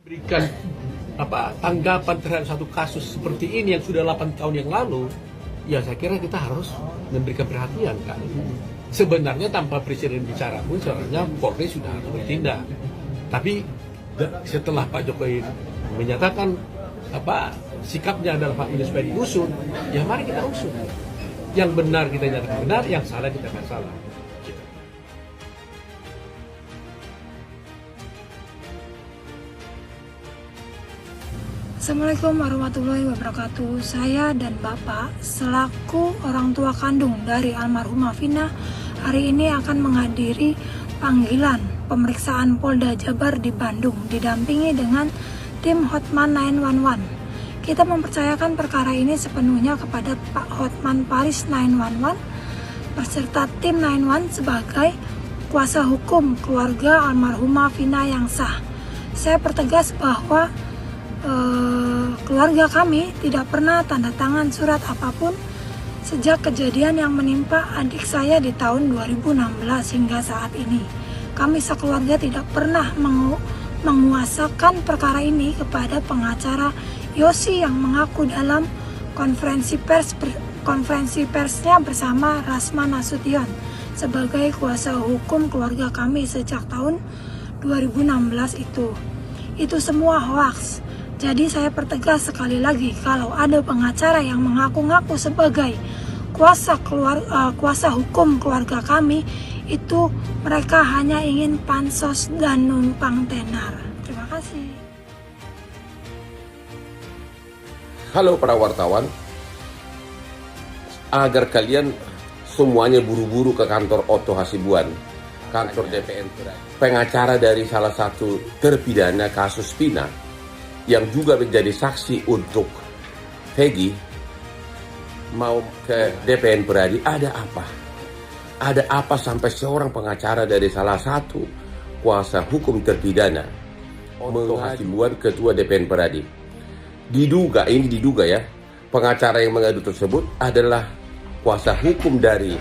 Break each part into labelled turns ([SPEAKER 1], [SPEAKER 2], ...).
[SPEAKER 1] Berikan tanggapan terhadap satu kasus seperti ini yang sudah 8 tahun yang lalu, ya saya kira kita harus memberikan perhatian kan. Sebenarnya tanpa presiden bicara pun sebenarnya Polri sudah harus bertindak. Tapi setelah Pak Jokowi menyatakan sikapnya adalah Pak ini supaya diusut, ya mari kita usut. Yang benar kita nyatakan benar, yang salah kita nggak salah.
[SPEAKER 2] Assalamualaikum warahmatullahi wabarakatuh. Saya dan Bapak selaku orang tua kandung dari almarhumah Vina hari ini akan menghadiri panggilan pemeriksaan Polda Jabar di Bandung didampingi dengan tim Hotman 911. Kita mempercayakan perkara ini sepenuhnya kepada Pak Hotman Paris 911 beserta tim 911 sebagai kuasa hukum keluarga almarhumah Vina yang sah. Saya pertegas bahwa keluarga kami tidak pernah tanda tangan surat apapun sejak kejadian yang menimpa adik saya di tahun 2016 hingga saat ini. Kami sekeluarga tidak pernah menguasakan perkara ini kepada pengacara Yosi yang mengaku dalam konferensi persnya bersama Rasman Nasution sebagai kuasa hukum keluarga kami sejak tahun 2016 itu. Itu semua hoaks. Jadi saya pertegas sekali lagi, kalau ada pengacara yang mengaku-ngaku sebagai kuasa hukum keluarga kami, itu mereka hanya ingin pansos dan numpang tenar. Terima kasih.
[SPEAKER 3] Halo para wartawan, agar kalian semuanya buru-buru ke kantor Otto Hasibuan, kantor DPN, pengacara dari salah satu terpidana kasus Vina yang juga menjadi saksi untuk Peggy, mau ke DPN Peradi. Ada apa? Ada apa sampai seorang pengacara dari salah satu kuasa hukum terpidana Otto Hasibuan, ketua DPN Peradi, diduga ya, pengacara yang mengadu tersebut adalah kuasa hukum dari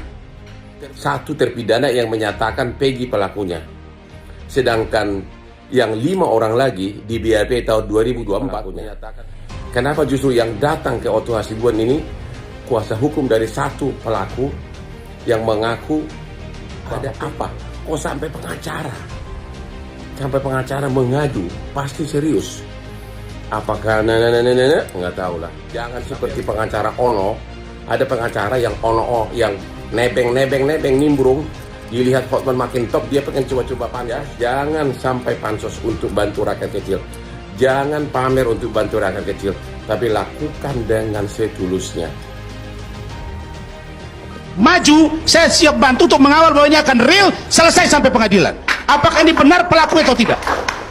[SPEAKER 3] satu terpidana yang menyatakan Peggy pelakunya. Sedangkan yang 5 orang lagi di BAP tahun 2024. Kenapa justru yang datang ke Otto Hasibuan ini kuasa hukum dari satu pelaku yang mengaku ada apa? Kok sampai pengacara mengadu? Pasti serius. Apakah nggak tahu lah. Jangan seperti pengacara Ono. Ada pengacara yang Ono yang nebeng nimbrung. Dilihat Hotman makin top, dia pengen coba-coba panjang. Jangan sampai pansos untuk bantu rakyat kecil. Jangan pamer untuk bantu rakyat kecil. Tapi lakukan dengan setulusnya.
[SPEAKER 4] Maju, saya siap bantu untuk mengawal bahwa ini akan real, selesai sampai pengadilan. Apakah ini benar pelaku atau tidak?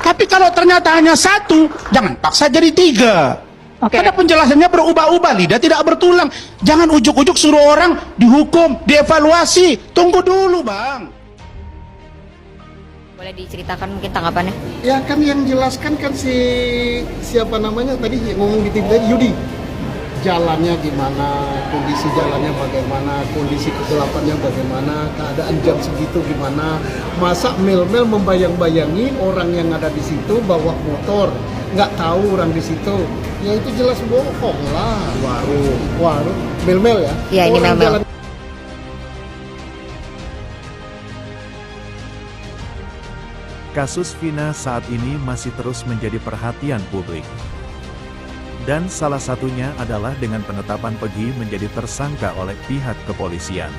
[SPEAKER 4] Tapi kalau ternyata hanya satu, jangan paksa jadi 3. Karena penjelasannya berubah-ubah, lidah tidak bertulang. Jangan ujuk-ujuk suruh orang dihukum, dievaluasi. Tunggu dulu, Bang.
[SPEAKER 5] Boleh diceritakan mungkin tanggapannya?
[SPEAKER 6] Ya kan yang jelaskan kan siapa namanya tadi ngomong di TV tadi, Yudi. Jalannya gimana, kondisi jalannya bagaimana, kondisi kegelapannya bagaimana, keadaan jam segitu gimana. Masa mel-mel membayang-bayangi orang yang ada di situ bawa motor, nggak tahu orang di situ. Ya itu jelas bohong lah. Warung mel-mel ya.
[SPEAKER 5] Iya, ini mel-mel.
[SPEAKER 7] Kasus Vina saat ini masih terus menjadi perhatian publik. Dan salah satunya adalah dengan penetapan Peggy menjadi tersangka oleh pihak kepolisian.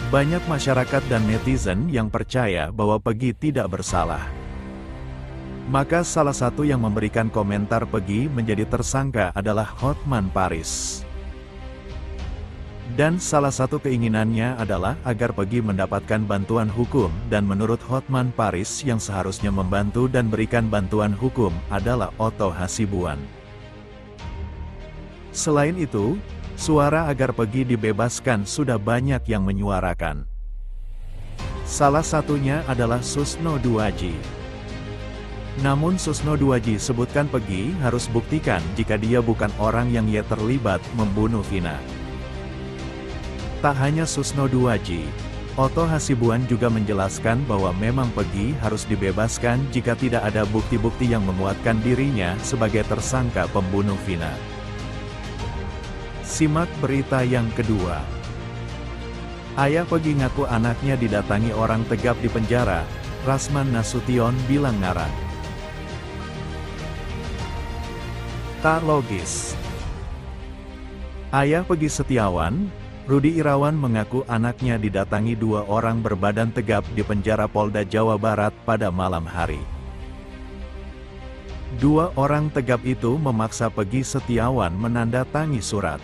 [SPEAKER 7] Banyak masyarakat dan netizen yang percaya bahwa Peggy tidak bersalah. Maka salah satu yang memberikan komentar Peggy menjadi tersangka adalah Hotman Paris. Dan salah satu keinginannya adalah agar Peggy mendapatkan bantuan hukum, dan menurut Hotman Paris yang seharusnya membantu dan berikan bantuan hukum adalah Otto Hasibuan. Selain itu, suara agar Peggy dibebaskan sudah banyak yang menyuarakan. Salah satunya adalah Susno Duaji. Namun Susno Duaji sebutkan Peggy harus buktikan jika dia bukan orang yang terlibat membunuh Vina. Tak hanya Susno Duaji, Otto Hasibuan juga menjelaskan bahwa memang Peggy harus dibebaskan jika tidak ada bukti-bukti yang menguatkan dirinya sebagai tersangka pembunuh Vina. Simak berita yang kedua. Ayah Peggy ngaku anaknya didatangi orang tegap di penjara, Rasman Nasution bilang ngarang. Tak logis. Ayah Peggy Setiawan, Rudi Irawan mengaku anaknya didatangi 2 orang berbadan tegap di penjara Polda Jawa Barat pada malam hari. 2 orang tegap itu memaksa Peggy Setiawan menandatangani surat.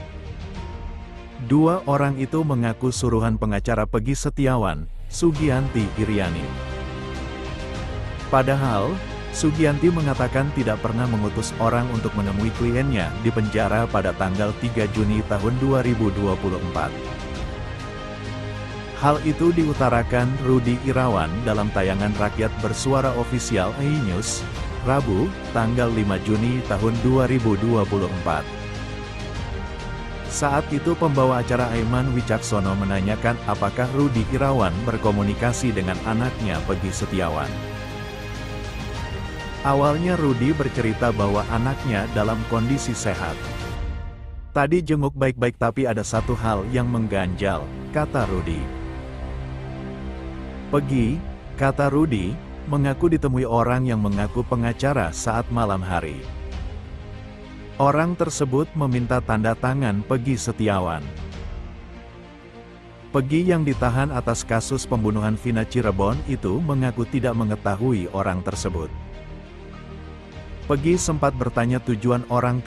[SPEAKER 7] 2 orang itu mengaku suruhan pengacara Peggy Setiawan, Sugianti Iriani. Padahal, Sugianti mengatakan tidak pernah mengutus orang untuk menemui kliennya di penjara pada tanggal 3 Juni tahun 2024. Hal itu diutarakan Rudi Irawan dalam tayangan Rakyat Bersuara Official iNews, Rabu, tanggal 5 Juni tahun 2024. Saat itu pembawa acara Aiman Wicaksono menanyakan apakah Rudi Irawan berkomunikasi dengan anaknya Peggy Setiawan. Awalnya Rudi bercerita bahwa anaknya dalam kondisi sehat. Tadi jenguk baik-baik tapi ada satu hal yang mengganjal, kata Rudi. Peggy, kata Rudi, mengaku ditemui orang yang mengaku pengacara saat malam hari. Orang tersebut meminta tanda tangan Peggy Setiawan. Peggy yang ditahan atas kasus pembunuhan Vina Cirebon itu mengaku tidak mengetahui orang tersebut. Peggy sempat bertanya tujuan orang tersebut.